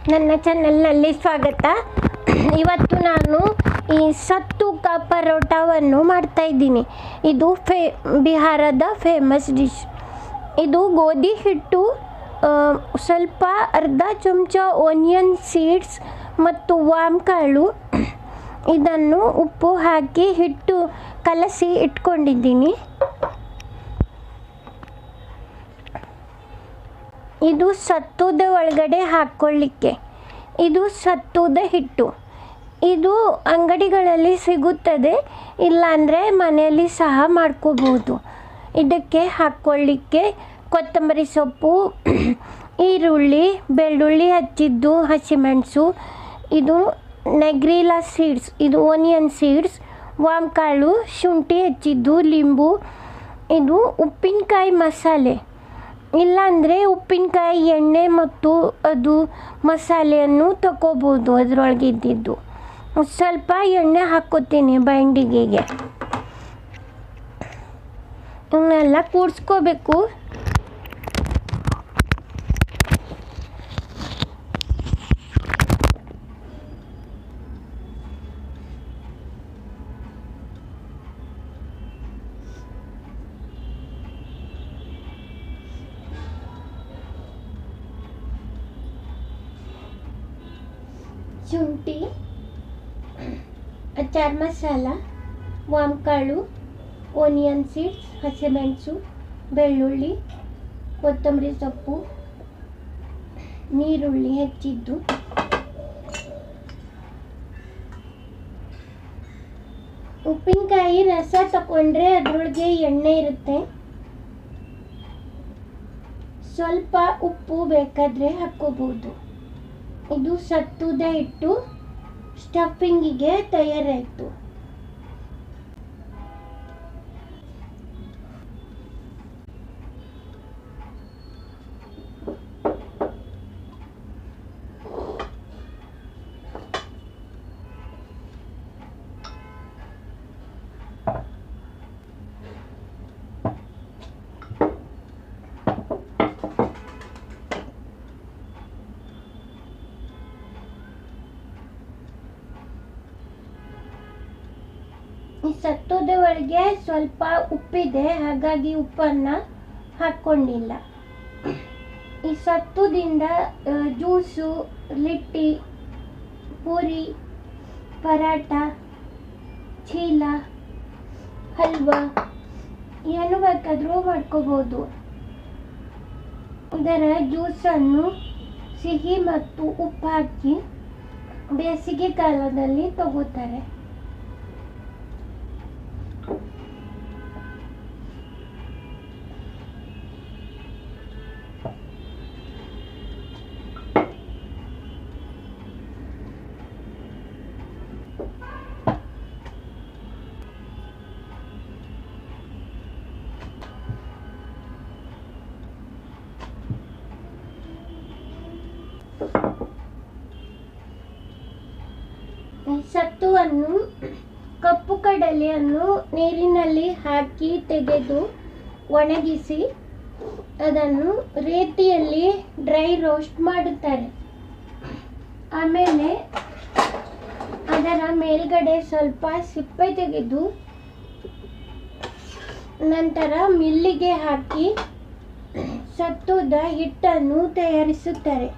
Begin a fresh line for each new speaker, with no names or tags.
ನನ್ನ ಚಾನಲ್ನಲ್ಲಿ ಸ್ವಾಗತ. ಇವತ್ತು ನಾನು ಈ ಸತ್ತು ಕಾ ಪರೋಟವನ್ನು ಮಾಡ್ತಾಯಿದ್ದೀನಿ. ಇದು ಬಿಹಾರದ ಫೇಮಸ್ ಡಿಶ್. ಇದು ಗೋಧಿ ಹಿಟ್ಟು, ಸ್ವಲ್ಪ ಅರ್ಧ ಚಮಚ ಓನಿಯನ್ ಸೀಡ್ಸ್ ಮತ್ತು ವಾಮ್ ಕಾಳು, ಇದನ್ನು ಉಪ್ಪು ಹಾಕಿ ಹಿಟ್ಟು ಕಲಸಿ ಇಟ್ಕೊಂಡಿದ್ದೀನಿ. ಇದು ಸತ್ತುದ ಒಳಗಡೆ ಹಾಕ್ಕೊಳ್ಳಿಕ್ಕೆ. ಇದು ಸತ್ತುದ ಹಿಟ್ಟು. ಇದು ಅಂಗಡಿಗಳಲ್ಲಿ ಸಿಗುತ್ತದೆ, ಇಲ್ಲಾಂದರೆ ಮನೆಯಲ್ಲಿ ಸಹ ಮಾಡ್ಕೋಬೋದು. ಇದಕ್ಕೆ ಹಾಕ್ಕೊಳ್ಳಿಕ್ಕೆ ಕೊತ್ತಂಬರಿ ಸೊಪ್ಪು, ಈರುಳ್ಳಿ, ಬೆಳ್ಳುಳ್ಳಿ ಹಚ್ಚಿದ್ದು, ಹಸಿಮೆಣಸು, ಇದು ನೆಗ್ರಿಲಾ ಸೀಡ್ಸ್, ಇದು ಓನಿಯನ್ ಸೀಡ್ಸ್, ವಾಮ್ ಕಾಳು, ಶುಂಠಿ ಹೆಚ್ಚಿದ್ದು, ಲಿಂಬು, ಇದು ಉಪ್ಪಿನಕಾಯಿ ಮಸಾಲೆ. ಇಲ್ಲಾಂದರೆ ಉಪ್ಪಿನಕಾಯಿ ಎಣ್ಣೆ ಮತ್ತು ಅದು ಮಸಾಲೆಯನ್ನು ತಗೋಬೋದು. ಅದರೊಳಗೆ ಇದ್ದಿದ್ದು ಸ್ವಲ್ಪ ಎಣ್ಣೆ ಹಾಕ್ಕೋತೀನಿ ಬೈಂಡಿಗೆಗೆ. ಇವನ್ನೆಲ್ಲ ಕೂಡಿಸ್ಕೋಬೇಕು. ಶುಂಠಿ, ಅಚಾರ್ ಮಸಾಲ, ವಾಮ್ ಕಾಳು, ಓನಿಯನ್ ಸೀಡ್ಸ್, ಹಸಿಮೆಣಸು, ಬೆಳ್ಳುಳ್ಳಿ, ಕೊತ್ತಂಬರಿ ಸೊಪ್ಪು, ನೀರುಳ್ಳಿ ಹೆಚ್ಚಿದ್ದು, ಉಪ್ಪಿನಕಾಯಿ ರಸ ತಗೊಂಡ್ರೆ ಅದರೊಳಗೆ ಎಣ್ಣೆ ಇರುತ್ತೆ. ಸ್ವಲ್ಪ ಉಪ್ಪು ಬೇಕಾದರೆ ಹಾಕ್ಕೋಬೋದು. ಇದು ಸತ್ತುದ ಹಿಟ್ಟು ಸ್ಟಫಿಂಗಿಗೆ ತಯಾರಾಯಿತು. ಈ ಸತ್ತುದ ಒಳಗೆ ಸ್ವಲ್ಪ ಉಪ್ಪಿದೆ, ಹಾಗಾಗಿ ಉಪ್ಪನ್ನು ಹಾಕ್ಕೊಂಡಿಲ್ಲ. ಈ ಸತ್ತುದಿಂದ ಜ್ಯೂಸು, ಲಿಟ್ಟಿ, ಪೂರಿ, ಪರಾಟ, ಚೀಲ, ಹಲ್ವಾ ಏನು ಬೇಕಾದರೂ ಮಾಡ್ಕೋಬೋದು. ಇದರ ಜ್ಯೂಸನ್ನು ಸಿಹಿ ಮತ್ತು ಉಪ್ಪು ಹಾಕಿ ಬೇಸಿಗೆ ಕಾಲದಲ್ಲಿ ತಗೋತಾರೆ. ಸತ್ತುವನ್ನು, ಕಪ್ಪು ಕಡಲೆಯನ್ನು ನೀರಿನಲ್ಲಿ ಹಾಕಿ ತೆಗೆದು ಒಣಗಿಸಿ ಅದನ್ನು ರೀತಿಯಲ್ಲಿ ಡ್ರೈ ರೋಸ್ಟ್ ಮಾಡುತ್ತಾರೆ. ಆಮೇಲೆ ಅದರ ಮೇಲ್ಗಡೆ ಸ್ವಲ್ಪ ಸಿಪ್ಪೆ ತೆಗೆದು ನಂತರ ಮಿಲ್ಲಿಗೆ ಹಾಕಿ ಸತ್ತುದ ಹಿಟ್ಟನ್ನು ತಯಾರಿಸುತ್ತಾರೆ.